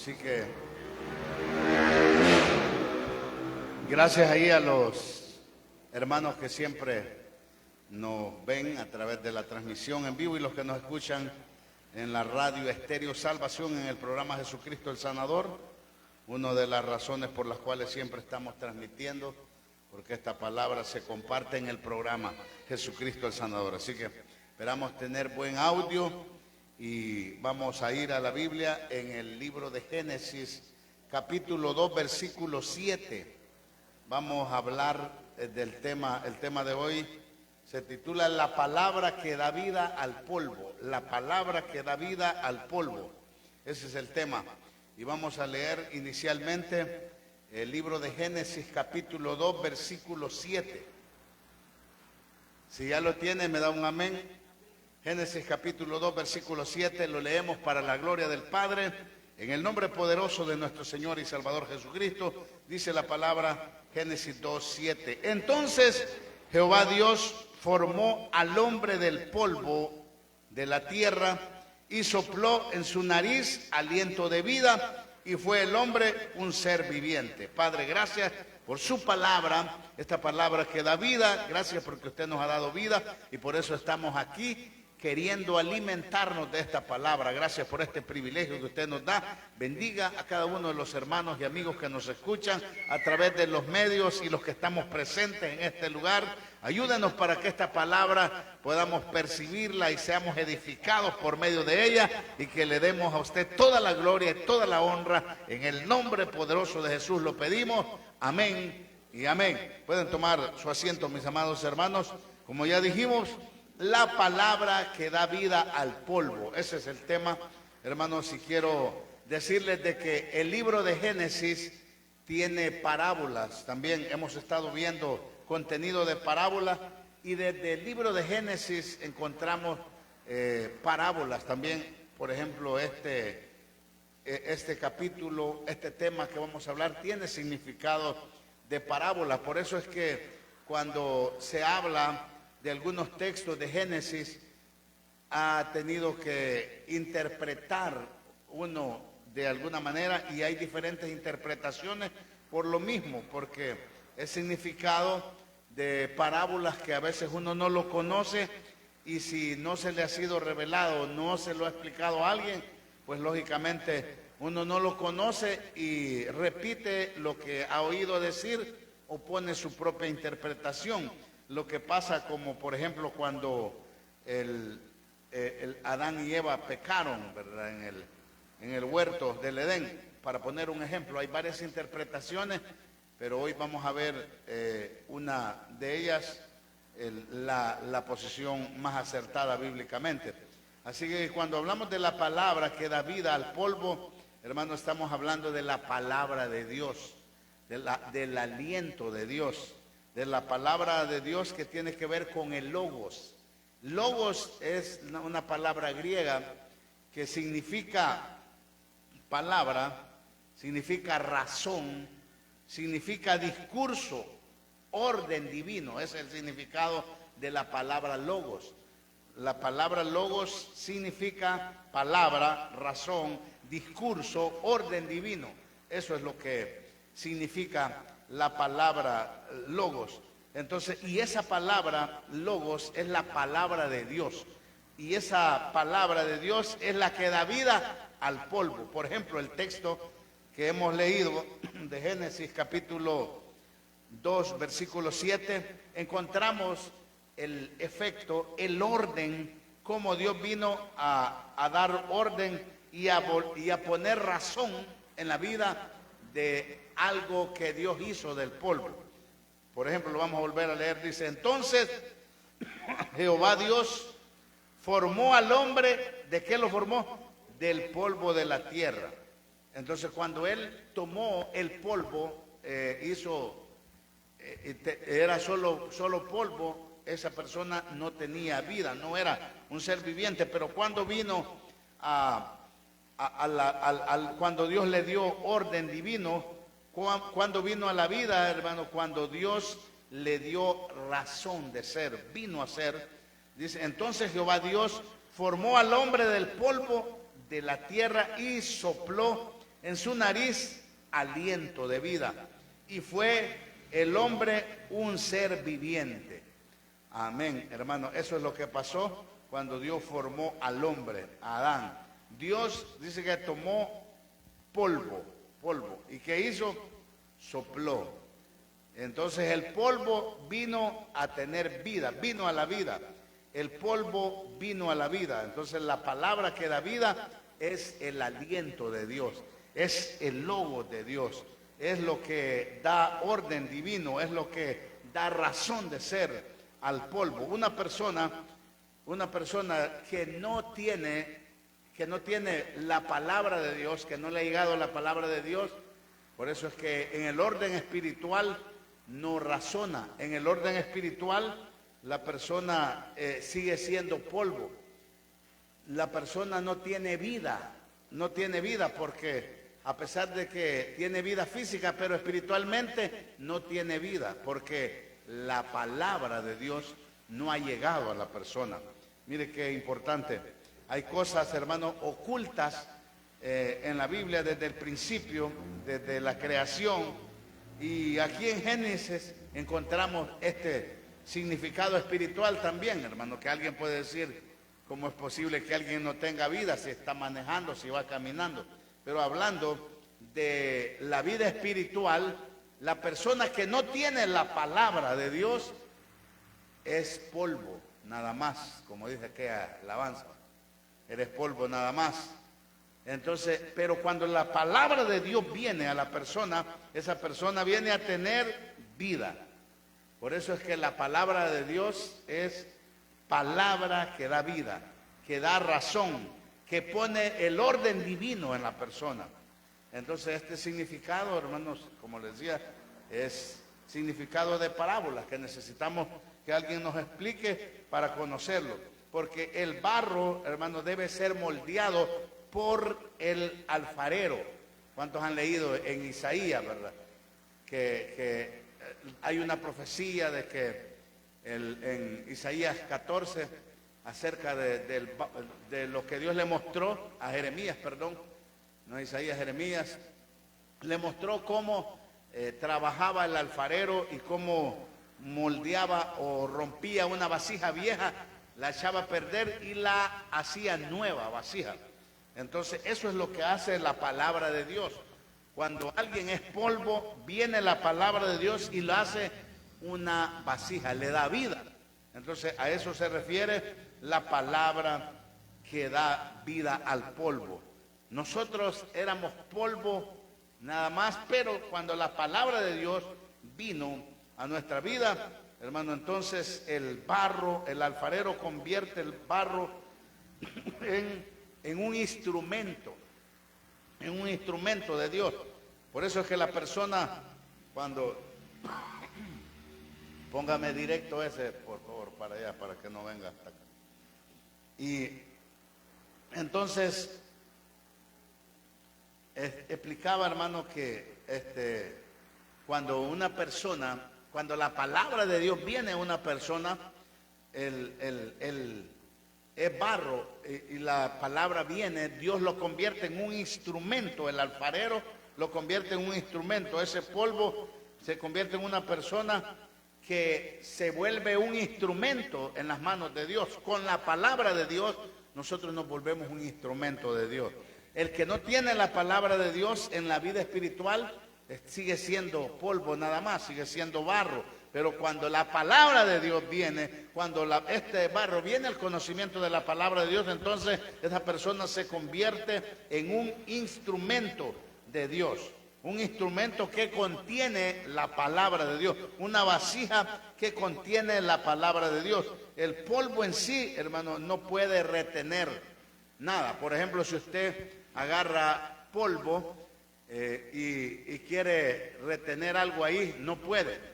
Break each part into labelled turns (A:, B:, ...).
A: Así que gracias ahí a los hermanos que siempre nos ven a través de la transmisión en vivo y los que nos escuchan en la radio Estéreo Salvación en el programa Jesucristo el Sanador. Una de las razones por las cuales siempre estamos transmitiendo, porque esta palabra se comparte en el programa Jesucristo el Sanador. Así que esperamos tener buen audio y vamos a ir a la Biblia en el libro de Génesis, capítulo 2, versículo 7. Vamos a hablar del tema, el tema de hoy se titula La palabra que da vida al polvo. La palabra que da vida al polvo. Ese es el tema. Y vamos a leer inicialmente el libro de Génesis, capítulo 2, versículo 7. Si ya lo tiene, me da un amén. Génesis, capítulo 2, versículo 7. Lo leemos para la gloria del Padre. En el nombre poderoso de nuestro Señor y Salvador Jesucristo, dice la palabra Génesis 2, 7. Entonces Jehová Dios formó al hombre del polvo de la tierra y sopló en su nariz aliento de vida y fue el hombre un ser viviente. Padre, gracias por su palabra, esta palabra que da vida. Gracias porque usted nos ha dado vida y por eso estamos aquí queriendo alimentarnos de esta palabra. Gracias por este privilegio que usted nos da. Bendiga a cada uno de los hermanos y amigos que nos escuchan a través de los medios y los que estamos presentes en este lugar. Ayúdenos para que esta palabra podamos percibirla y seamos edificados por medio de ella y que le demos a usted toda la gloria y toda la honra. En el nombre poderoso de Jesús lo pedimos. Amén y amén. Pueden tomar su asiento, mis amados hermanos. Como ya dijimos, la palabra que da vida al polvo. Ese es el tema, hermanos, y quiero decirles de que el libro de Génesis tiene parábolas. También hemos estado viendo contenido de parábolas y desde el libro de Génesis encontramos parábolas también. Por ejemplo, este capítulo, este tema que vamos a hablar tiene significado de parábolas. Por eso es que cuando se habla de algunos textos de Génesis, ha tenido que interpretar uno de alguna manera y hay diferentes interpretaciones por lo mismo, porque el significado de parábolas que a veces uno no lo conoce y si no se le ha sido revelado, no se lo ha explicado a alguien, pues lógicamente uno no lo conoce y repite lo que ha oído decir o pone su propia interpretación. Lo que pasa como por ejemplo cuando Adán y Eva pecaron, ¿verdad? En el huerto del Edén, para poner un ejemplo. Hay varias interpretaciones, pero hoy vamos a ver una de ellas, la posición más acertada bíblicamente. Así que cuando hablamos de la palabra que da vida al polvo, hermano, estamos hablando de la palabra de Dios, del aliento de Dios, de la palabra de Dios que tiene que ver con el logos. Logos es una palabra griega que significa palabra, significa razón, significa discurso, orden divino. Es el significado de la palabra logos. La palabra logos significa palabra, razón, discurso, orden divino. Eso es lo que significa la palabra logos. Entonces, y esa palabra logos es la palabra de Dios. Y esa palabra de Dios es la que da vida al polvo. Por ejemplo, el texto que hemos leído de Génesis capítulo 2, versículo 7, encontramos el efecto, el orden, cómo Dios vino a dar orden y a poner razón en la vida de algo que Dios hizo del polvo. Por ejemplo, lo vamos a volver a leer. Dice, entonces Jehová Dios formó al hombre. ¿De qué lo formó? Del polvo de la tierra. Entonces cuando él tomó el polvo, era solo polvo, esa persona no tenía vida, no era un ser viviente. Pero cuando vino cuando Dios le dio orden divino, cuando vino a la vida, hermano, cuando Dios le dio razón de ser, vino a ser, dice, entonces Jehová Dios formó al hombre del polvo de la tierra y sopló en su nariz aliento de vida, y fue el hombre un ser viviente. Amén, hermano. Eso es lo que pasó cuando Dios formó al hombre, a Adán. Dios dice que tomó polvo, ¿y qué hizo? Sopló. Entonces el polvo vino a tener vida, vino a la vida. El polvo vino a la vida. Entonces la palabra que da vida es el aliento de Dios, es el logo de Dios, es lo que da orden divino, es lo que da razón de ser al polvo. Una persona que no tiene la palabra de Dios, que no le ha llegado la palabra de Dios, por eso es que en el orden espiritual no razona. En el orden espiritual la persona sigue siendo polvo. La persona no tiene vida porque a pesar de que tiene vida física, pero espiritualmente no tiene vida, porque la palabra de Dios no ha llegado a la persona. Mire qué importante. Hay cosas, hermanos, ocultas en la Biblia desde el principio, desde la creación, y aquí en Génesis encontramos este significado espiritual también, hermano, que alguien puede decir, ¿cómo es posible que alguien no tenga vida si está manejando, si va caminando? Pero hablando de la vida espiritual, la persona que no tiene la palabra de Dios es polvo, nada más, como dice aquella alabanza, eres polvo nada más. Entonces, pero cuando la palabra de Dios viene a la persona, esa persona viene a tener vida. Por eso es que la palabra de Dios es palabra que da vida, que da razón, que pone el orden divino en la persona. Entonces este significado, hermanos, como les decía, es significado de parábolas que necesitamos que alguien nos explique para conocerlo. Porque el barro, hermanos, debe ser moldeado por el alfarero. ¿Cuántos han leído en Isaías, verdad? Que hay una profecía de que en Isaías 14, acerca de lo que Dios le mostró a Jeremías, no Isaías, Jeremías, le mostró cómo trabajaba el alfarero y cómo moldeaba o rompía una vasija vieja, la echaba a perder y la hacía nueva vasija. Entonces eso es lo que hace la palabra de Dios. Cuando alguien es polvo, viene la palabra de Dios y lo hace una vasija, le da vida. Entonces a eso se refiere la palabra que da vida al polvo. Nosotros éramos polvo nada más, pero cuando la palabra de Dios vino a nuestra vida, hermano, entonces el barro, el alfarero convierte el barro en un instrumento de Dios. Por eso es que la persona, cuando, póngame directo ese, por favor, para allá, para que no venga hasta acá. Y entonces, explicaba, hermano, que cuando una persona, cuando la palabra de Dios viene a una persona, es barro y la palabra viene, Dios lo convierte en un instrumento, el alfarero lo convierte en un instrumento, ese polvo se convierte en una persona que se vuelve un instrumento en las manos de Dios. Con la palabra de Dios nosotros nos volvemos un instrumento de Dios. El que no tiene la palabra de Dios en la vida espiritual sigue siendo polvo nada más, sigue siendo barro. Pero cuando la palabra de Dios viene, cuando este barro viene al conocimiento de la palabra de Dios, entonces esa persona se convierte en un instrumento de Dios. Un instrumento que contiene la palabra de Dios. Una vasija que contiene la palabra de Dios. El polvo en sí, hermano, no puede retener nada. Por ejemplo, si usted agarra polvo y quiere retener algo ahí, no puede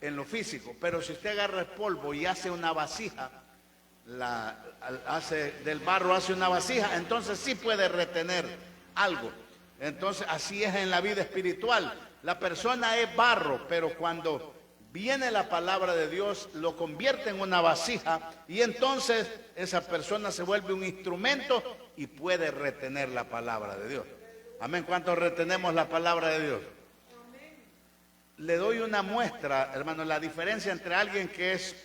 A: en lo físico. Pero si usted agarra el polvo y hace una vasija, del barro hace una vasija, entonces sí puede retener algo. Entonces así es en la vida espiritual. La persona es barro, pero cuando viene la palabra de Dios, lo convierte en una vasija y entonces esa persona se vuelve un instrumento y puede retener la palabra de Dios. Amén. ¿Cuántos retenemos la palabra de Dios? Le doy una muestra, hermano, la diferencia entre alguien que es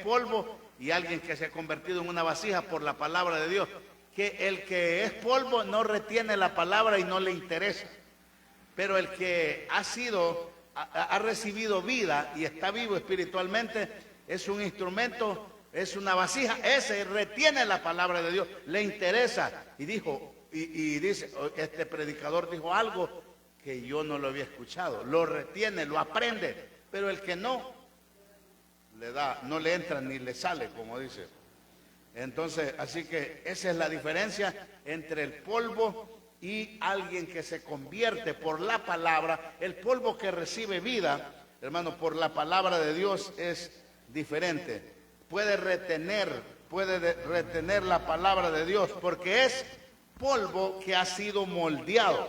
A: polvo y alguien que se ha convertido en una vasija por la palabra de Dios. Que el que es polvo no retiene la palabra y no le interesa. Pero el que ha recibido vida y está vivo espiritualmente, es un instrumento, es una vasija, ese retiene la palabra de Dios, le interesa. Y dice, este predicador dijo algo que yo no lo había escuchado, lo retiene, lo aprende, pero el que no le entra ni le sale, como dice. Entonces, así que esa es la diferencia entre el polvo y alguien que se convierte por la palabra. El polvo que recibe vida, hermano, por la palabra de Dios es diferente. Puede retener la palabra de Dios porque es polvo que ha sido moldeado.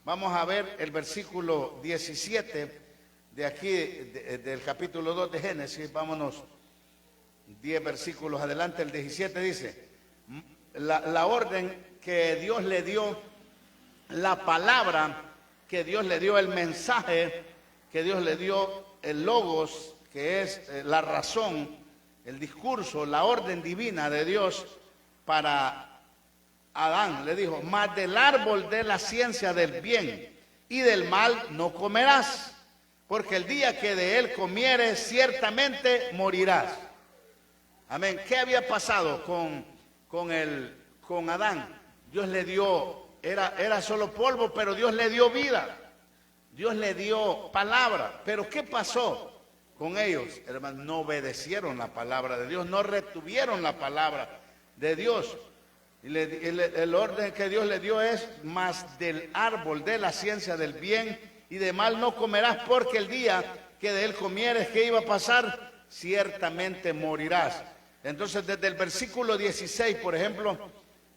A: Vamos a ver el versículo 17 de aquí, del capítulo 2 de Génesis. Vámonos 10 versículos adelante. El 17 dice, la orden que Dios le dio, la palabra que Dios le dio, el mensaje que Dios le dio, el logos, que es la razón, el discurso, la orden divina de Dios para Adán. Le dijo, mas del árbol de la ciencia del bien y del mal no comerás, porque el día que de él comieres ciertamente morirás. Amén. ¿Qué había pasado con Adán? Dios le dio, era solo polvo, pero Dios le dio vida. Dios le dio palabra. Pero ¿qué pasó con ellos? Hermanos, no obedecieron la palabra de Dios, no retuvieron la palabra de Dios. Y el orden que Dios le dio es, mas del árbol de la ciencia del bien y del mal no comerás, porque el día que de él comieres, ¿qué iba a pasar? Ciertamente morirás. Entonces, desde el versículo 16, por ejemplo,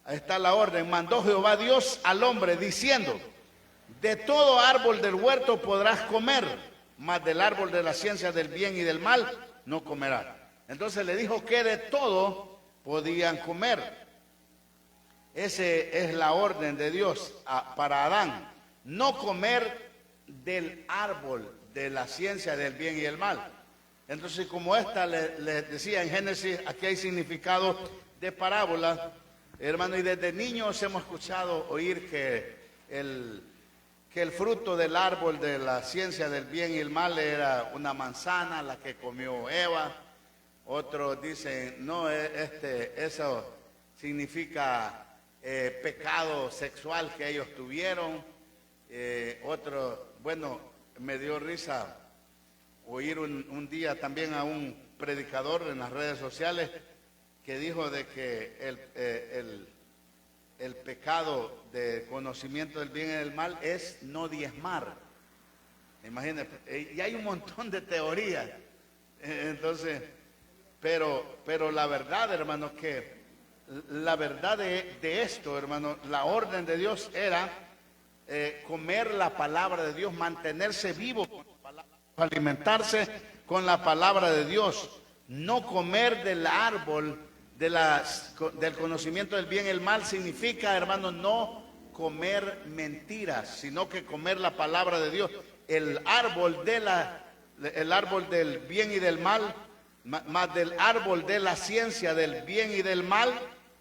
A: está la orden. Mandó Jehová Dios al hombre diciendo, de todo árbol del huerto podrás comer, mas del árbol de la ciencia del bien y del mal no comerás. Entonces le dijo que de todo podían comer. Esa es la orden de Dios para Adán. No comer del árbol de la ciencia del bien y el mal. Entonces, como esta le decía en Génesis, aquí hay significado de parábola, hermano, y desde niños hemos escuchado oír que el fruto del árbol de la ciencia del bien y el mal era una manzana, la que comió Eva. Otros dicen, no, eso significa pecado sexual que ellos tuvieron. Otro, bueno, me dio risa oír un día también a un predicador en las redes sociales que dijo de que el pecado de conocimiento del bien y del mal es no diezmar. Imagínense, y hay un montón de teorías. Entonces, pero la verdad, hermano, que la verdad de esto, hermano, la orden de Dios era comer la palabra de Dios, mantenerse vivo con la palabra, alimentarse con la palabra de Dios, no comer del árbol del conocimiento del bien y el mal. Significa, hermano, no comer mentiras, sino que comer la palabra de Dios. El árbol del bien y del mal, más del árbol de la ciencia del bien y del mal,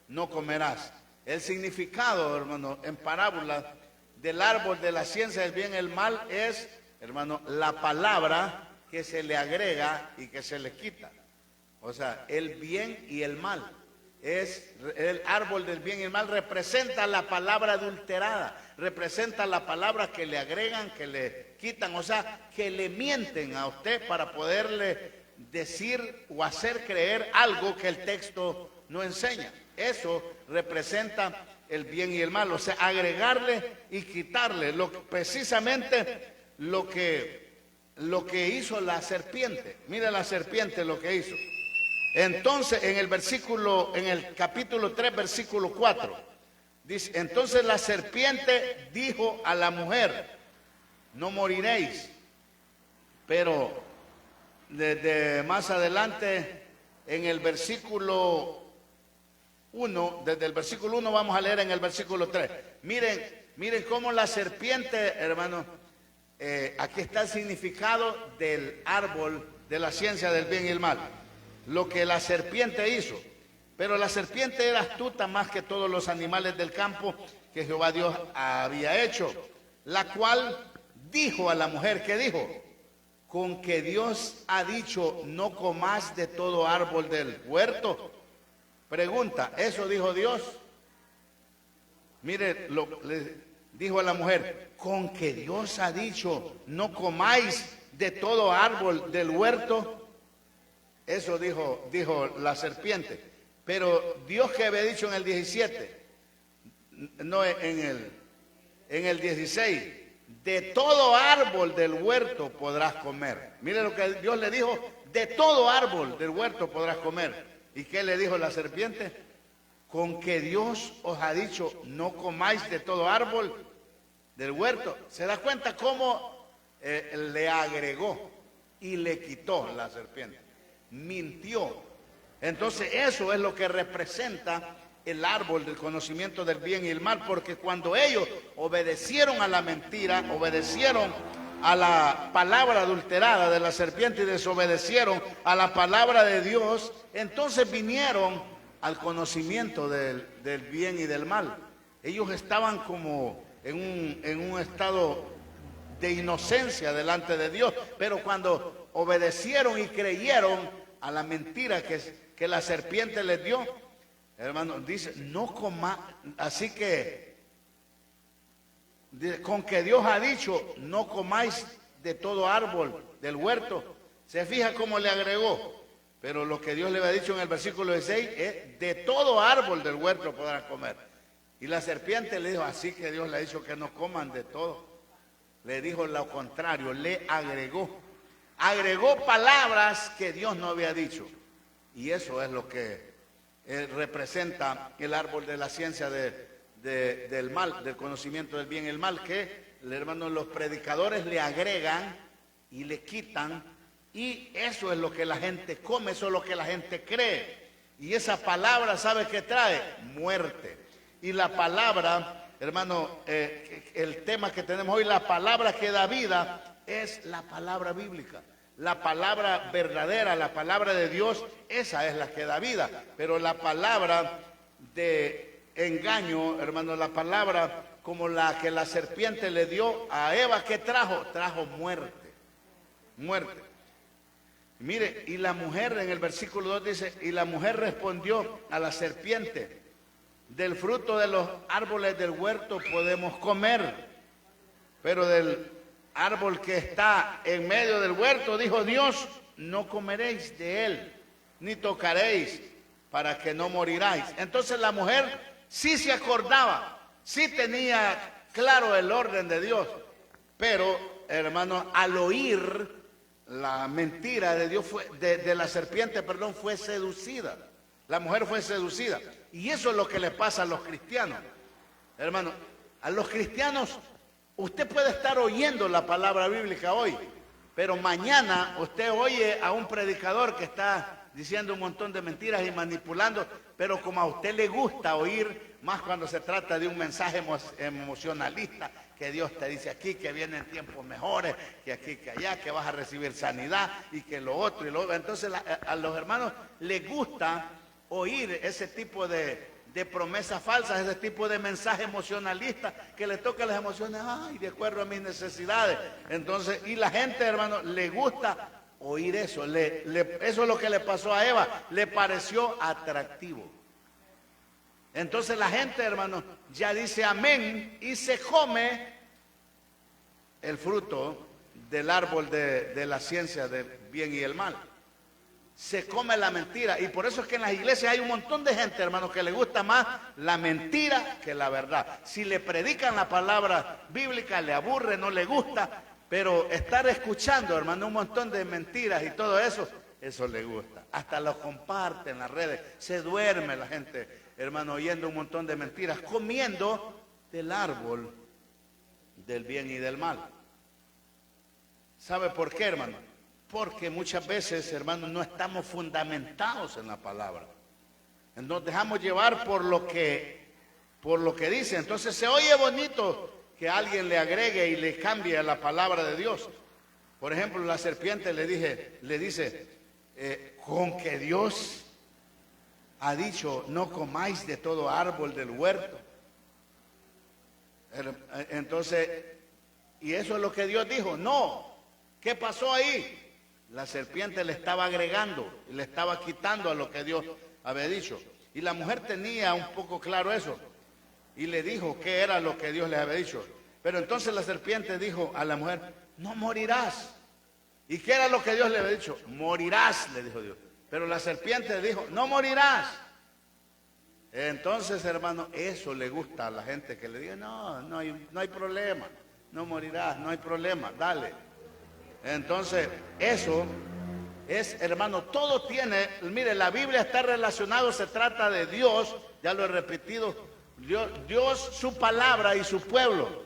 A: no comerás. El significado, hermano, en parábola del árbol de la ciencia del bien y el mal es, hermano, la palabra que se le agrega y que se le quita. O sea, el bien y el mal. Es el árbol del bien y el mal, representa la palabra adulterada, representa la palabra que le agregan, que le quitan, o sea, que le mienten a usted para poderle decir o hacer creer algo que el texto no enseña. Eso representa el bien y el mal, o sea, agregarle y quitarle precisamente lo que hizo la serpiente. Mira la serpiente lo que hizo. Entonces, en el capítulo 3, versículo 4, dice, entonces la serpiente dijo a la mujer, no moriréis. Pero desde más adelante, en el versículo 1, desde el versículo 1 vamos a leer en el versículo 3. Miren Miren cómo la serpiente, hermano, aquí está el significado del árbol de la ciencia del bien y el mal. Lo que la serpiente hizo. Pero la serpiente era astuta más que todos los animales del campo que Jehová Dios había hecho, la cual dijo a la mujer, ¿qué dijo? Con que Dios ha dicho, no comas de todo árbol del huerto. Pregunta, ¿eso dijo Dios? Mire, le dijo a la mujer, con que Dios ha dicho, no comáis de todo árbol del huerto. Eso dijo la serpiente. Pero Dios, que había dicho en el 17, no en el 16, de todo árbol del huerto podrás comer. Mire lo que Dios le dijo, de todo árbol del huerto podrás comer. ¿Y qué le dijo la serpiente? Con que Dios os ha dicho, no comáis de todo árbol del huerto. ¿Se da cuenta cómo le agregó y le quitó la serpiente? Mintió. Entonces eso es lo que representa el árbol del conocimiento del bien y el mal, porque cuando ellos obedecieron a la mentira, obedecieron a la palabra adulterada de la serpiente y desobedecieron a la palabra de Dios, entonces vinieron al conocimiento del bien y del mal. Ellos estaban como en un estado de inocencia delante de Dios, pero cuando obedecieron y creyeron a la mentira que la serpiente les dio, hermano, dice, no coma, así que con que Dios ha dicho, no comáis de todo árbol del huerto. Se fija cómo le agregó, pero lo que Dios le había dicho en el versículo 16 es, de todo árbol del huerto podrán comer. Y la serpiente le dijo, así que Dios le ha dicho que no coman de todo. Le dijo lo contrario, le agregó palabras que Dios no había dicho. Y eso es lo que representa el árbol de la ciencia del mal, del conocimiento del bien y el mal, que, hermano, los predicadores le agregan y le quitan, y eso es lo que la gente come, eso es lo que la gente cree. Y esa palabra, ¿sabe qué trae? Muerte. Y la palabra, hermano, el tema que tenemos hoy, la palabra que da vida, es la palabra bíblica. La palabra verdadera, la palabra de Dios, esa es la que da vida. Pero la palabra de engaño, hermano, la palabra como la que la serpiente le dio a Eva, ¿qué trajo? Trajo muerte. Muerte. Mire, y la mujer en el versículo 2 dice, y la mujer respondió a la serpiente, del fruto de los árboles del huerto podemos comer, pero del árbol que está en medio del huerto, dijo Dios, no comeréis de él, ni tocaréis, para que no moriráis. Entonces la mujer sí se acordaba, sí tenía claro el orden de Dios, pero, hermano, al oír la mentira de Dios, de la serpiente, perdón, fue seducida. La mujer fue seducida. Y eso es lo que le pasa a los cristianos. Hermano, a los cristianos, usted puede estar oyendo la palabra bíblica hoy, pero mañana usted oye a un predicador que está diciendo un montón de mentiras y manipulando, pero como a usted le gusta oír, más cuando se trata de un mensaje emocionalista, que Dios te dice aquí que vienen tiempos mejores, que aquí, que allá, que vas a recibir sanidad y que lo otro y lo otro. Entonces a los hermanos les gusta oír ese tipo de promesas falsas, ese tipo de mensaje emocionalista que le toca las emociones, ay, de acuerdo a mis necesidades. Entonces, y la gente, hermano, le gusta oír eso. Eso es lo que le pasó a Eva, le pareció atractivo. Entonces la gente, hermano, ya dice amén y se come el fruto del árbol de la ciencia del bien y el mal. Se come la mentira, y por eso es que en las iglesias hay un montón de gente, hermanos, que le gusta más la mentira que la verdad. Si le predican la palabra bíblica, le aburre, no le gusta, pero estar escuchando, hermano, un montón de mentiras y todo eso, eso le gusta. Hasta lo comparte en las redes, se duerme la gente, hermano, oyendo un montón de mentiras, comiendo del árbol del bien y del mal. ¿Sabe por qué, hermano? Porque muchas veces, hermanos, no estamos fundamentados en la palabra. Nos dejamos llevar por lo que por lo que dice. Entonces se oye bonito que alguien le agregue y le cambie a la palabra de Dios. Por ejemplo, la serpiente le dice, con que Dios ha dicho, no comáis de todo árbol del huerto. Entonces, ¿y eso es lo que Dios dijo? No. ¿Qué pasó ahí? La serpiente le estaba agregando, le estaba quitando a lo que Dios había dicho. Y la mujer tenía un poco claro eso. Y le dijo qué era lo que Dios le había dicho. Pero entonces la serpiente dijo a la mujer, no morirás. ¿Y qué era lo que Dios le había dicho? Morirás, le dijo Dios. Pero la serpiente dijo, no morirás. Entonces, hermano, eso le gusta a la gente que le diga, no hay problema, no morirás, no hay problema, dale. Entonces, eso es, hermano, todo tiene, mire, la Biblia está relacionado, se trata de Dios, ya lo he repetido, Dios, su palabra y su pueblo.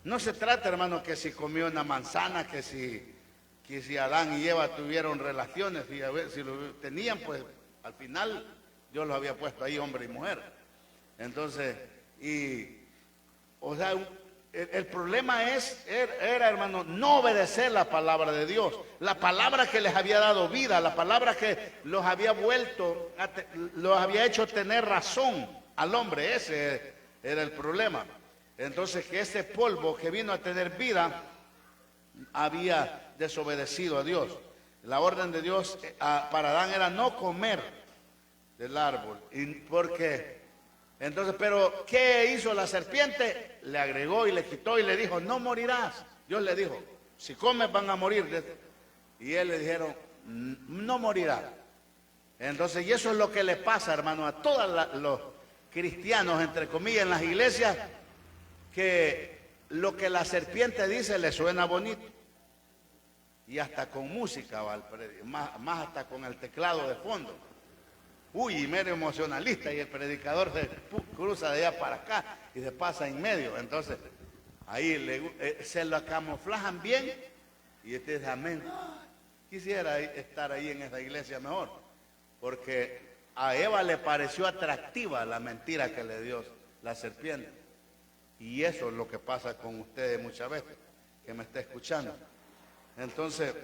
A: No se trata, hermano, que si comió una manzana, que si Adán y Eva tuvieron relaciones, y a ver, si lo tenían, pues al final Dios los había puesto ahí, hombre y mujer. Entonces, o sea, el problema era, hermano, no obedecer la palabra de Dios, la palabra que les había dado vida, la palabra que los había los había hecho tener razón al hombre. Ese era el problema. Entonces, que ese polvo que vino a tener vida había desobedecido a Dios. La orden de Dios para Adán era no comer del árbol. Entonces, pero ¿qué hizo la serpiente? Le agregó y le quitó y le dijo, no morirás. Dios le dijo, si comes van a morir. Y él le dijeron, no morirás. Entonces, y eso es lo que le pasa, hermano, a todos los cristianos, entre comillas, en las iglesias, que lo que la serpiente dice le suena bonito. Y hasta con música, más hasta con el teclado de fondo. Uy, medio emocionalista, y el predicador se cruza de allá para acá y se pasa en medio. Entonces, ahí se lo camuflajan bien y usted dice, amén. Quisiera estar ahí en esa iglesia mejor, porque a Eva le pareció atractiva la mentira que le dio la serpiente. Y eso es lo que pasa con ustedes muchas veces, que me está escuchando. Entonces,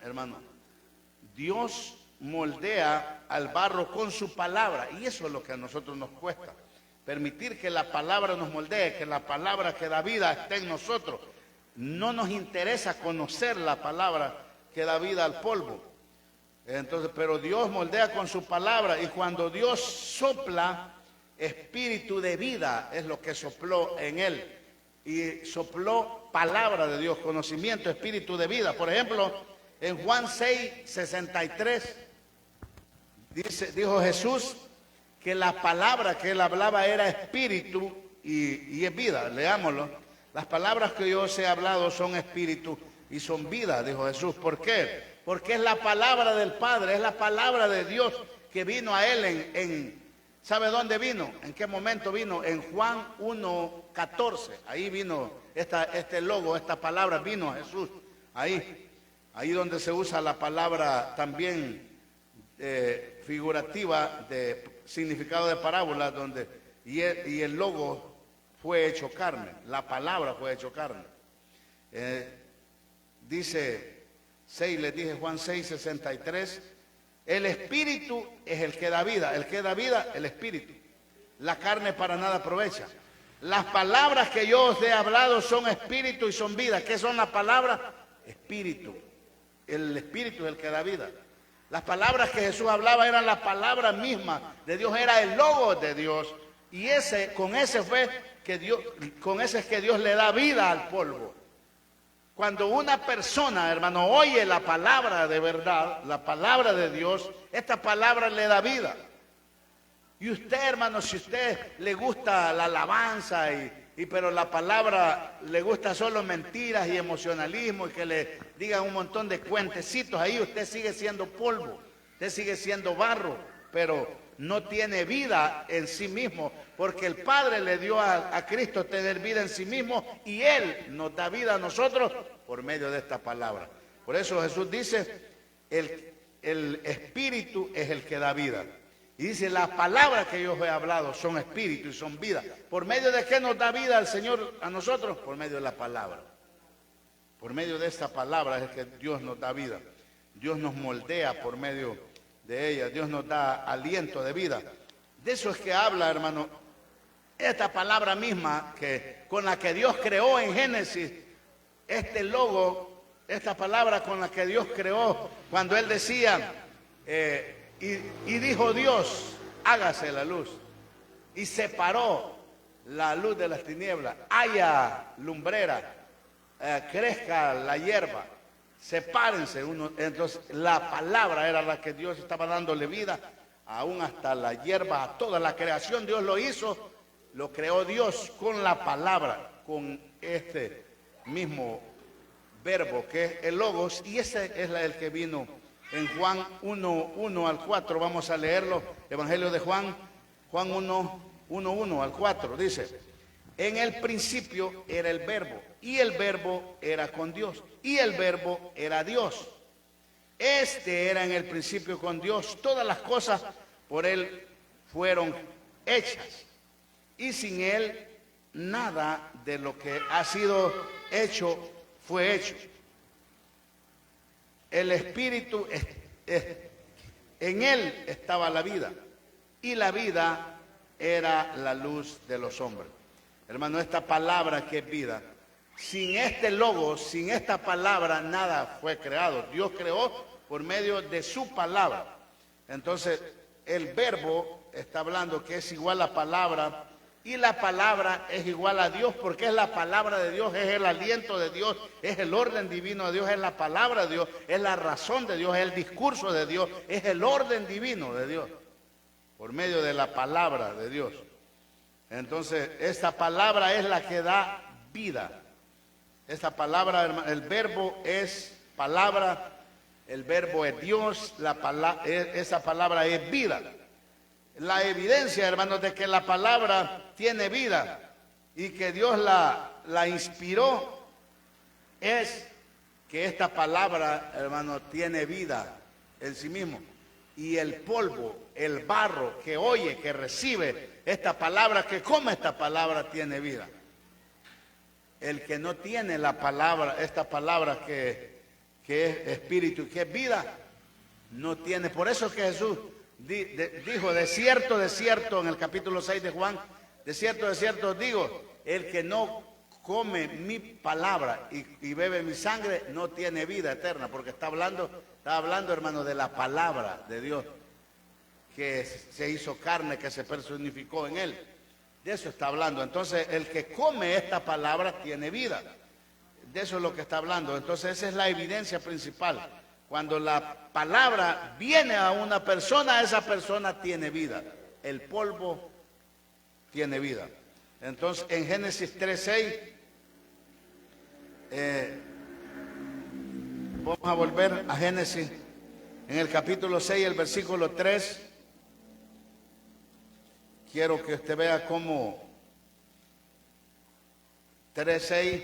A: hermano, Dios moldea al barro con su palabra, y eso es lo que a nosotros nos cuesta, permitir que la palabra nos moldee, que la palabra que da vida esté en nosotros. No nos interesa conocer la palabra que da vida al polvo. Entonces, pero Dios moldea con su palabra, y cuando Dios sopla, espíritu de vida es lo que sopló en él, y sopló palabra de Dios, conocimiento, espíritu de vida. Por ejemplo, en Juan 6:63 dijo Jesús que la palabra que él hablaba era espíritu y es vida. Leámoslo. Las palabras que yo os he hablado son espíritu y son vida, dijo Jesús. ¿Por qué? Porque es la palabra del Padre, es la palabra de Dios que vino a él ¿sabe dónde vino? ¿En qué momento vino? En Juan 1:14. Ahí vino este logo, esta palabra, vino a Jesús. Ahí donde se usa la palabra también figurativa de significado de parábola, y el logo fue hecho carne, la palabra fue hecho carne. Dice 6, les dije Juan 6:63. El espíritu es el que da vida. El que da vida, el espíritu. La carne para nada aprovecha. Las palabras que yo os he hablado son espíritu y son vida. ¿Qué son las palabras? Espíritu. El espíritu es el que da vida. Las palabras que Jesús hablaba eran las palabras mismas de Dios, era el logo de Dios. Y con ese es que Dios le da vida al polvo. Cuando una persona, hermano, oye la palabra de verdad, la palabra de Dios, esta palabra le da vida. Y usted, hermano, si usted le gusta la alabanza, pero la palabra le gusta solo mentiras y emocionalismo, y que le digan un montón de cuentecitos, ahí usted sigue siendo polvo, usted sigue siendo barro, pero no tiene vida en sí mismo, porque el Padre le dio a Cristo tener vida en sí mismo, y Él nos da vida a nosotros por medio de esta palabra. Por eso Jesús dice, el Espíritu es el que da vida. Y dice, las palabras que yo os he hablado son espíritu y son vida. ¿Por medio de qué nos da vida el Señor a nosotros? Por medio de la palabra. Por medio de esta palabra es que Dios nos da vida. Dios nos moldea por medio de ella. Dios nos da aliento de vida. De eso es que habla, hermano, esta palabra misma con la que Dios creó en Génesis, este logo, esta palabra con la que Dios creó, cuando Él decía, y dijo Dios, hágase la luz, y separó la luz de las tinieblas, haya lumbrera, crezca la hierba, sepárense uno. Entonces la palabra era la que Dios estaba dándole vida, aún hasta la hierba, a toda la creación. Dios lo hizo, lo creó Dios con la palabra, con este mismo verbo que es el logos, y ese es el que vino en Juan 1, al 4. Vamos a leerlo, Evangelio de Juan 1, al 4, dice, en el principio era el verbo, y el verbo era con Dios, y el verbo era Dios. Este era en el principio con Dios. Todas las cosas por Él fueron hechas, y sin Él nada de lo que ha sido hecho fue hecho. El Espíritu, en Él estaba la vida, y la vida era la luz de los hombres. Hermano, esta palabra que es vida, sin este logo, sin esta palabra, nada fue creado. Dios creó por medio de su palabra. Entonces, el verbo está hablando que es igual a palabra, y la palabra es igual a Dios, porque es la palabra de Dios, es el aliento de Dios, es el orden divino de Dios, es la palabra de Dios, es la razón de Dios, es el discurso de Dios, es el orden divino de Dios, por medio de la palabra de Dios. Entonces, esta palabra es la que da vida. Esta palabra, el verbo es palabra, el verbo es Dios, esa palabra es vida. La evidencia, hermanos, de que la palabra tiene vida y que Dios la inspiró es que esta palabra, hermano, tiene vida en sí mismo. Y el polvo, el barro que oye, que recibe esta palabra, que come esta palabra, tiene vida. El que no tiene la palabra, esta palabra que es espíritu y que es vida, no tiene. Por eso es que Jesús dijo, de cierto, en el capítulo 6 de Juan, de cierto os digo, el que no come mi palabra y bebe mi sangre, no tiene vida eterna, porque está hablando, hermano, de la palabra de Dios, que se hizo carne, que se personificó en Él. De eso está hablando. Entonces, el que come esta palabra tiene vida. De eso es lo que está hablando. Entonces, esa es la evidencia principal. Cuando la palabra viene a una persona, esa persona tiene vida. El polvo tiene vida. Entonces, en Génesis 3:6, vamos a volver a Génesis, en el capítulo 6, el versículo 3. Quiero que usted vea cómo 3:6,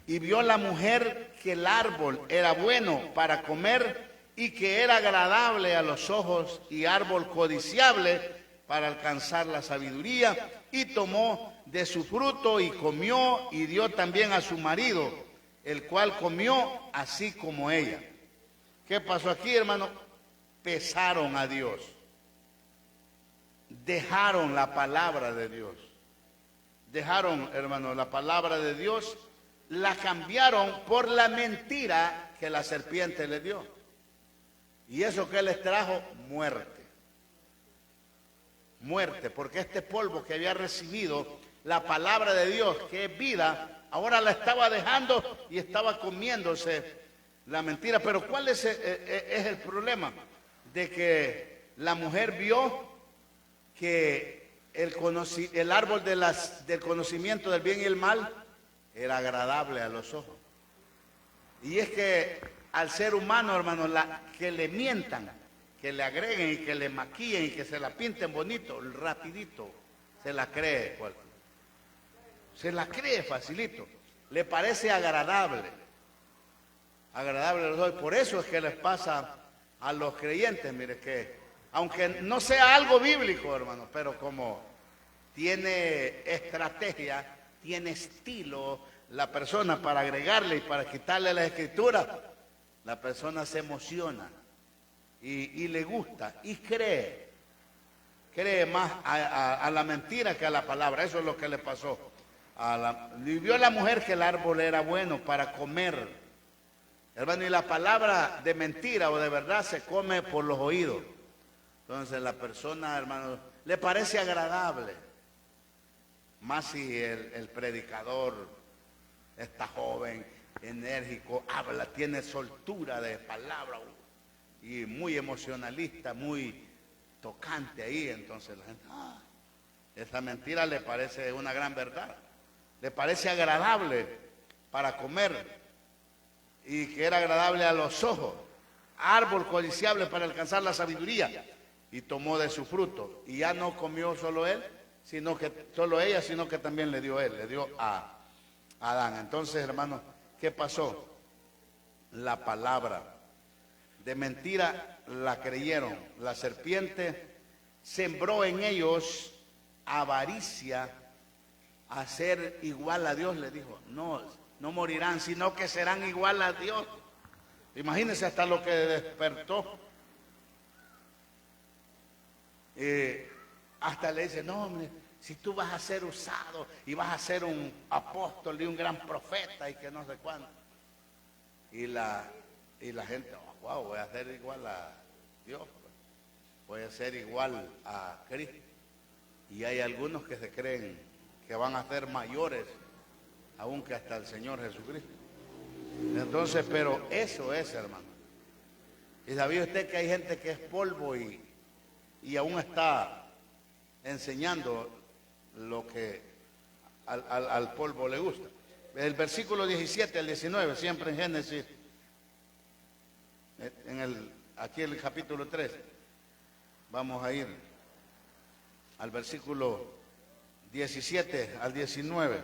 A: y vio la mujer que el árbol era bueno para comer y que era agradable a los ojos y árbol codiciable para alcanzar la sabiduría, y tomó de su fruto y comió y dio también a su marido, el cual comió así como ella. ¿Qué pasó aquí, hermano? Pesaron a Dios. Dejaron la palabra de Dios. Dejaron, hermano, la palabra de Dios, la cambiaron por la mentira que la serpiente les dio. ¿Y eso qué les trajo? Muerte. Muerte, porque este polvo que había recibido la palabra de Dios, que es vida, ahora la estaba dejando y estaba comiéndose la mentira. Pero ¿cuál es el problema? De que la mujer vio que el árbol del conocimiento del bien y el mal era agradable a los ojos. Y es que al ser humano, hermano, que le mientan, que le agreguen y que le maquillen y que se la pinten bonito, rapidito, se la cree. Se la cree facilito. Le parece agradable. Agradable a los ojos. Por eso es que les pasa a los creyentes, mire, que aunque no sea algo bíblico, hermano, pero como tiene estrategia, tiene estilo la persona para agregarle y para quitarle la escritura, la persona se emociona y le gusta y cree más a la mentira que a la palabra. Eso es lo que le pasó. Vio la mujer que el árbol era bueno para comer, hermano, y la palabra de mentira o de verdad se come por los oídos. Entonces la persona, hermano, le parece agradable, más si el predicador está joven, enérgico, habla, tiene soltura de palabra y muy emocionalista, muy tocante ahí. Entonces la gente, esa mentira le parece una gran verdad, le parece agradable para comer y que era agradable a los ojos, árbol codiciable para alcanzar la sabiduría, y tomó de su fruto. Y ya no comió solo ella, sino que también le dio a Adán. Entonces, hermanos, ¿qué pasó? La palabra de mentira la creyeron. La serpiente sembró en ellos avaricia a ser igual a Dios. Le dijo, no morirán, sino que serán igual a Dios. Imagínense hasta lo que despertó. Hasta le dice, no, hombre, si tú vas a ser usado y vas a ser un apóstol y un gran profeta y que no sé cuándo. Y la gente, wow, voy a ser igual a Dios, voy a ser igual a Cristo. Y hay algunos que se creen que van a ser mayores aún que hasta el Señor Jesucristo. Entonces, pero eso es, hermano. ¿Y sabía usted que hay gente que es polvo y aún está enseñando lo que al polvo le gusta? El versículo 17 al 19, siempre en Génesis, aquí en el capítulo 3, vamos a ir al versículo 17 al 19.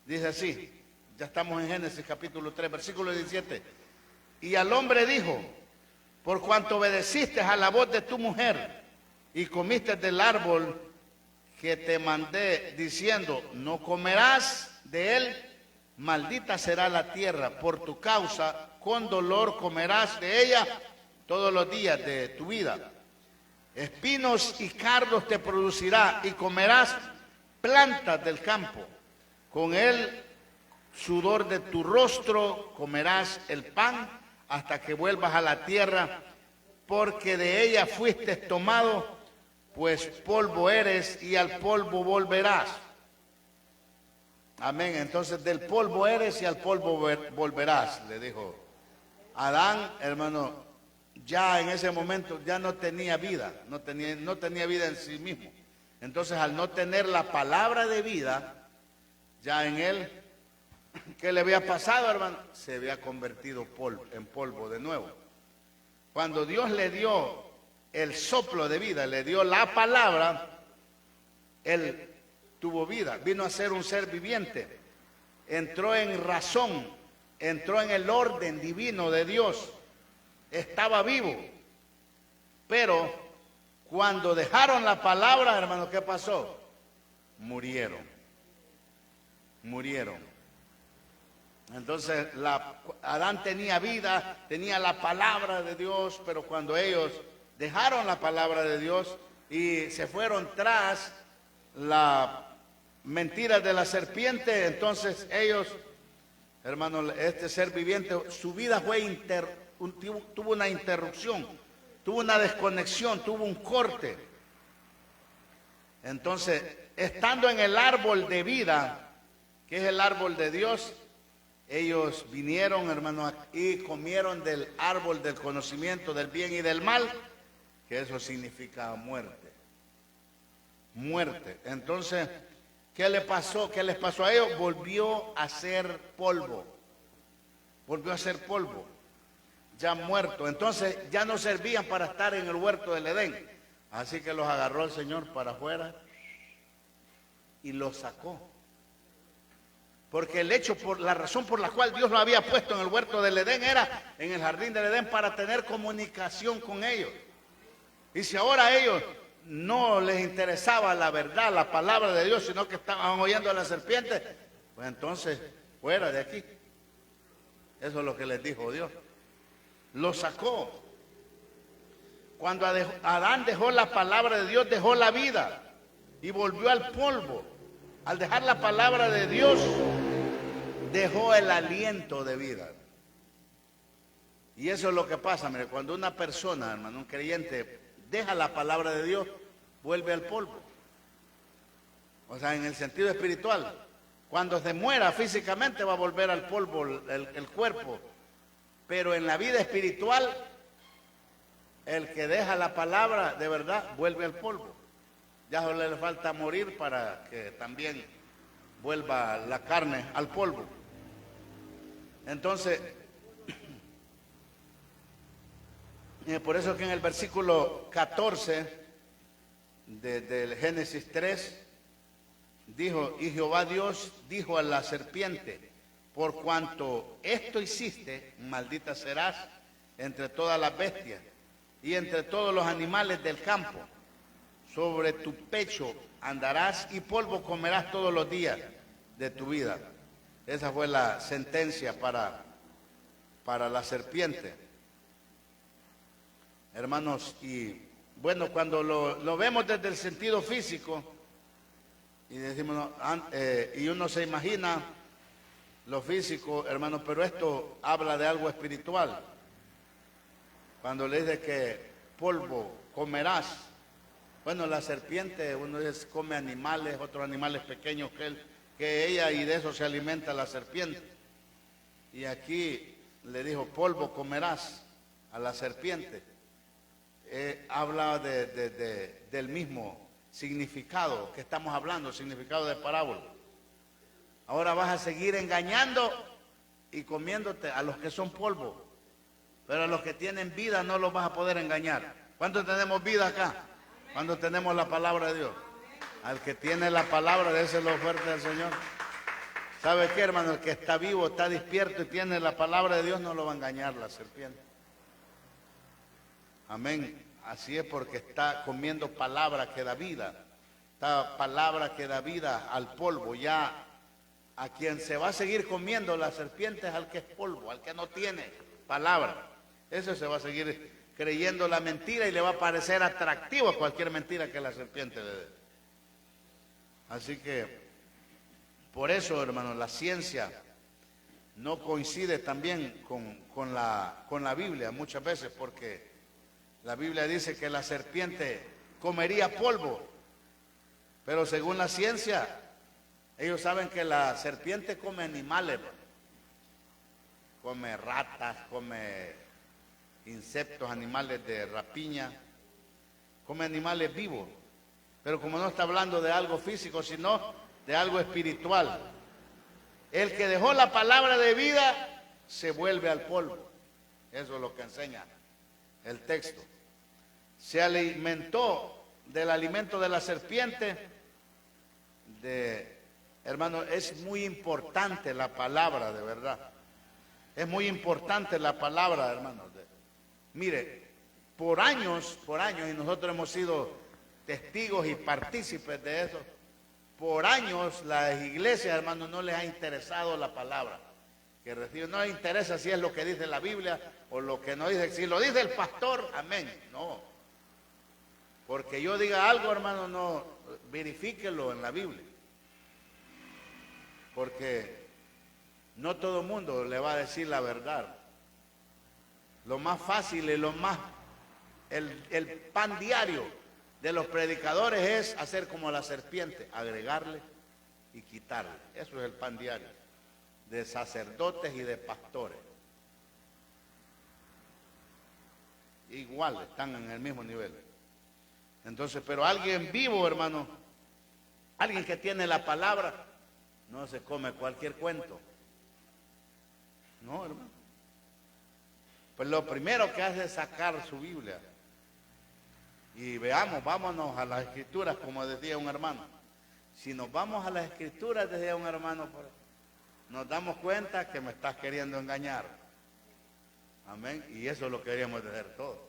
A: Dice así, ya estamos en Génesis capítulo 3, versículo 17. Y al hombre dijo, por cuanto obedeciste a la voz de tu mujer y comiste del árbol que te mandé diciendo, no comerás de él, maldita será la tierra por tu causa, con dolor comerás de ella todos los días de tu vida. Espinos y cardos te producirá y comerás plantas del campo. Con el sudor de tu rostro comerás el pan hasta que vuelvas a la tierra, porque de ella fuiste tomado, pues polvo eres y al polvo volverás. Amén. Entonces del polvo eres y al polvo volverás, le dijo Adán, hermano. Ya en ese momento ya no tenía vida, no tenía vida en sí mismo. Entonces al no tener la palabra de vida ya en él, ¿qué le había pasado, hermano? Se había convertido en polvo de nuevo. Cuando Dios le dio el soplo de vida, le dio la palabra, él tuvo vida, vino a ser un ser viviente, entró en razón, entró en el orden divino de Dios, estaba vivo. Pero cuando dejaron la palabra, hermano, ¿qué pasó? Murieron. Entonces Adán tenía vida, tenía la palabra de Dios, pero cuando ellos dejaron la palabra de Dios y se fueron tras la mentira de la serpiente, entonces ellos, hermano, este ser viviente, su vida tuvo una interrupción, tuvo una desconexión, tuvo un corte. Entonces, estando en el árbol de vida, que es el árbol de Dios, ellos vinieron, hermano, y comieron del árbol del conocimiento del bien y del mal, que eso significa muerte. Muerte. Entonces, ¿qué le pasó? ¿Qué les pasó a ellos? Volvió a ser polvo. Volvió a ser polvo. Ya muerto. Entonces, ya no servían para estar en el huerto del Edén. Así que los agarró el Señor para afuera y los sacó. Porque la razón por la cual Dios lo había puesto en el huerto del Edén era en el jardín del Edén para tener comunicación con ellos. Y si ahora a ellos no les interesaba la verdad, la palabra de Dios, sino que estaban oyendo a la serpiente, pues entonces, fuera de aquí. Eso es lo que les dijo Dios. Lo sacó. Cuando Adán dejó la palabra de Dios, dejó la vida y volvió al polvo. Al dejar la palabra de Dios, dejó el aliento de vida. Y eso es lo que pasa, mire, cuando una persona, hermano, un creyente, deja la palabra de Dios, vuelve al polvo. O sea, en el sentido espiritual. Cuando se muera físicamente va a volver al polvo el cuerpo. Pero en la vida espiritual, el que deja la palabra de verdad vuelve al polvo. Ya solo le falta morir para que también vuelva la carne al polvo. Entonces, por eso que en el versículo 14 del Génesis 3 dijo, y Jehová Dios dijo a la serpiente, por cuanto esto hiciste, maldita serás entre todas las bestias y entre todos los animales del campo. Sobre tu pecho andarás y polvo comerás todos los días de tu vida. Esa fue la sentencia para la serpiente. Hermanos, y bueno, cuando lo vemos desde el sentido físico, y decimos, y uno se imagina lo físico, hermanos, pero esto habla de algo espiritual. Cuando le dice que polvo comerás, bueno, la serpiente, uno come animales, otros animales pequeños que ella, y de eso se alimenta la serpiente. Y aquí le dijo, polvo comerás a la serpiente. Habla del mismo significado que estamos hablando, significado de parábola. Ahora vas a seguir engañando y comiéndote a los que son polvo, pero a los que tienen vida no los vas a poder engañar. ¿Cuántos tenemos vida acá? ¿Cuántos tenemos la palabra de Dios? Al que tiene la palabra, déselo fuerte al Señor. ¿Sabe qué, hermano? El que está vivo, está despierto y tiene la palabra de Dios, no lo va a engañar la serpiente. Amén. Así es, porque está comiendo palabra que da vida. Esta palabra que da vida al polvo. Ya a quien se va a seguir comiendo la serpiente es al que es polvo, al que no tiene palabra. Ese se va a seguir creyendo la mentira y le va a parecer atractivo a cualquier mentira que la serpiente le dé. Así que, por eso, hermanos, la ciencia no coincide también con la Biblia muchas veces, porque la Biblia dice que la serpiente comería polvo, pero según la ciencia, ellos saben que la serpiente come animales, come ratas, come insectos, animales de rapiña, come animales vivos, pero como no está hablando de algo físico, sino de algo espiritual. El que dejó la palabra de vida se vuelve al polvo. Eso es lo que enseña el texto. Se alimentó del alimento de la serpiente. Hermano, es muy importante la palabra, de verdad. Es muy importante la palabra, hermano. Mire, por años, y nosotros hemos sido testigos y partícipes de eso, por años las iglesias, hermano, no les ha interesado la palabra que reciben. No les interesa si es lo que dice la Biblia o lo que no dice. Si lo dice el pastor, amén. No. Porque yo diga algo, hermano, no, verifíquelo en la Biblia. Porque no todo el mundo le va a decir la verdad. Lo más fácil y el pan diario de los predicadores es hacer como la serpiente, agregarle y quitarle. Eso es el pan diario de sacerdotes y de pastores. Igual, están en el mismo nivel. Entonces, pero alguien vivo, hermano, alguien que tiene la palabra, no se come cualquier cuento. No, hermano. Pues lo primero que hace es sacar su Biblia. Y vámonos a las Escrituras, como decía un hermano. Si nos vamos a las Escrituras, decía un hermano, nos damos cuenta que me estás queriendo engañar. Amén. Y eso lo queríamos hacer todos.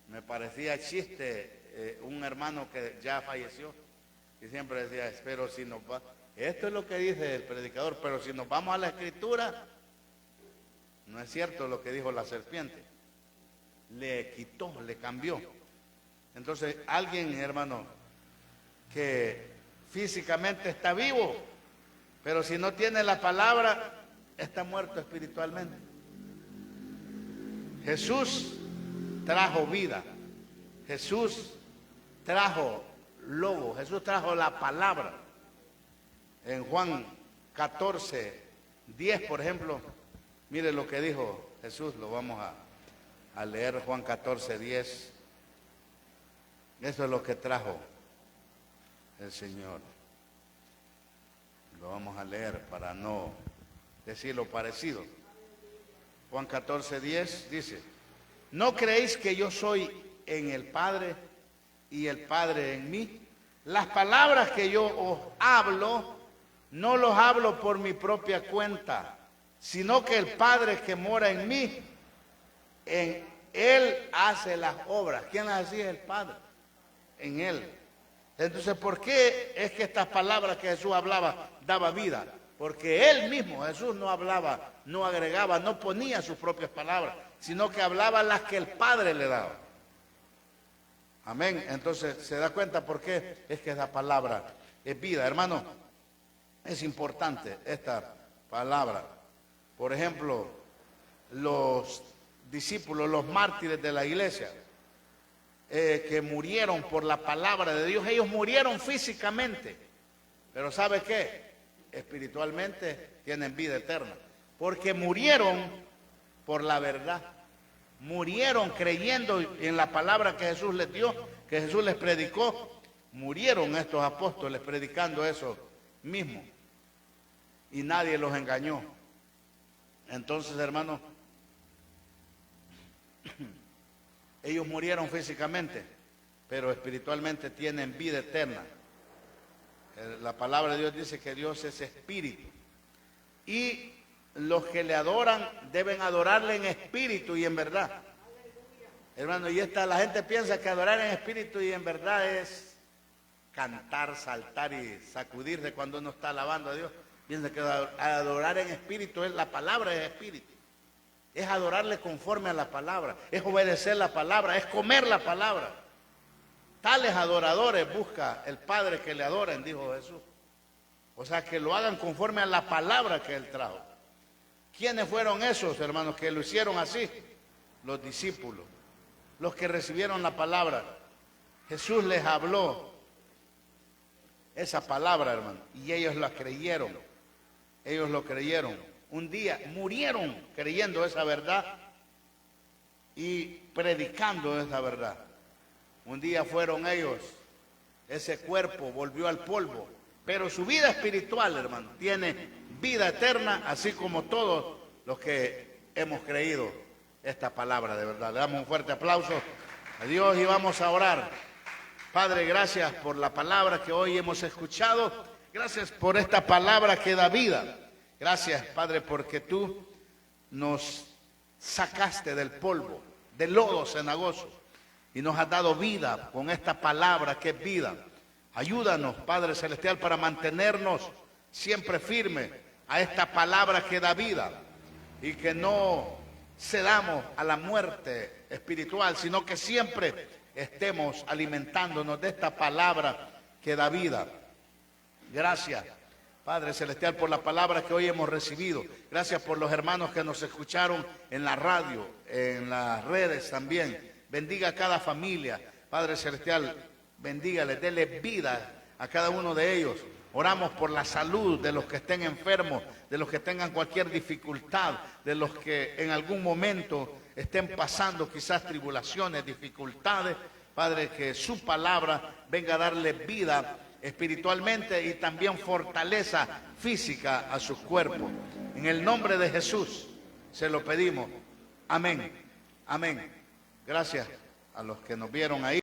A: Me parecía chiste un hermano que ya falleció y siempre decía, pero si nos va, esto es lo que dice el predicador, pero si nos vamos a la escritura, no es cierto lo que dijo la serpiente. Le quitó, le cambió. Entonces, alguien, hermano, que físicamente está vivo, pero si no tiene la palabra, está muerto espiritualmente. Jesús trajo vida. Jesús trajo lobo. Jesús trajo la palabra. En Juan 14, 10, por ejemplo, mire lo que dijo Jesús. Lo vamos a leer, Juan 14, 10. Eso es lo que trajo el Señor. Lo vamos a leer para no decir lo parecido. Juan 14, 10 dice: ¿no creéis que yo soy en el Padre y el Padre en mí? Las palabras que yo os hablo, no los hablo por mi propia cuenta, sino que el Padre que mora en mí, en Él hace las obras. ¿Quién las hacía? El Padre. En Él. Entonces, ¿por qué es que estas palabras que Jesús hablaba daba vida? Porque Él mismo, Jesús, no hablaba, no agregaba, no ponía sus propias palabras, sino que hablaba las que el Padre le daba. Amén. Entonces, ¿se da cuenta por qué es que esa palabra es vida? Hermano, es importante esta palabra. Por ejemplo, los discípulos, los mártires de la iglesia, que murieron por la palabra de Dios, ellos murieron físicamente, pero ¿sabe qué? Espiritualmente tienen vida eterna, porque murieron por la verdad, murieron creyendo en la palabra que Jesús les dio, que Jesús les predicó. Murieron estos apóstoles predicando eso mismo y nadie los engañó. Entonces, hermanos, ellos murieron físicamente, pero espiritualmente tienen vida eterna. La palabra de Dios dice que Dios es espíritu. Y los que le adoran deben adorarle en espíritu y en verdad. Hermano, y la gente piensa que adorar en espíritu y en verdad es cantar, saltar y sacudirse cuando uno está alabando a Dios. Piensa que adorar en espíritu es la palabra, es espíritu. Es adorarle conforme a la palabra, es obedecer la palabra, es comer la palabra. Tales adoradores busca el Padre que le adoren, dijo Jesús. O sea, que lo hagan conforme a la palabra que Él trajo. ¿Quiénes fueron esos, hermanos, que lo hicieron así? Los discípulos, los que recibieron la palabra. Jesús les habló esa palabra, hermano, y ellos la creyeron. Ellos lo creyeron. Un día murieron creyendo esa verdad y predicando esa verdad. Un día fueron ellos, ese cuerpo volvió al polvo, pero su vida espiritual, hermano, tiene vida eterna, así como todos los que hemos creído esta palabra de verdad. Le damos un fuerte aplauso a Dios y vamos a orar. Padre, gracias por la palabra que hoy hemos escuchado. Gracias por esta palabra que da vida. Gracias, Padre, porque tú nos sacaste del polvo, del lodo cenagoso, y nos has dado vida con esta palabra que es vida. Ayúdanos, Padre Celestial, para mantenernos siempre firmes a esta palabra que da vida y que no cedamos a la muerte espiritual, sino que siempre estemos alimentándonos de esta palabra que da vida. Gracias, Padre Celestial, por la palabra que hoy hemos recibido. Gracias por los hermanos que nos escucharon en la radio, en las redes también. Bendiga a cada familia. Padre Celestial, bendígales, dele vida a cada uno de ellos. Oramos por la salud de los que estén enfermos, de los que tengan cualquier dificultad, de los que en algún momento estén pasando quizás tribulaciones, dificultades. Padre, que su palabra venga a darle vida espiritualmente y también fortaleza física a sus cuerpos. En el nombre de Jesús se lo pedimos. Amén. Amén. Gracias a los que nos vieron ahí.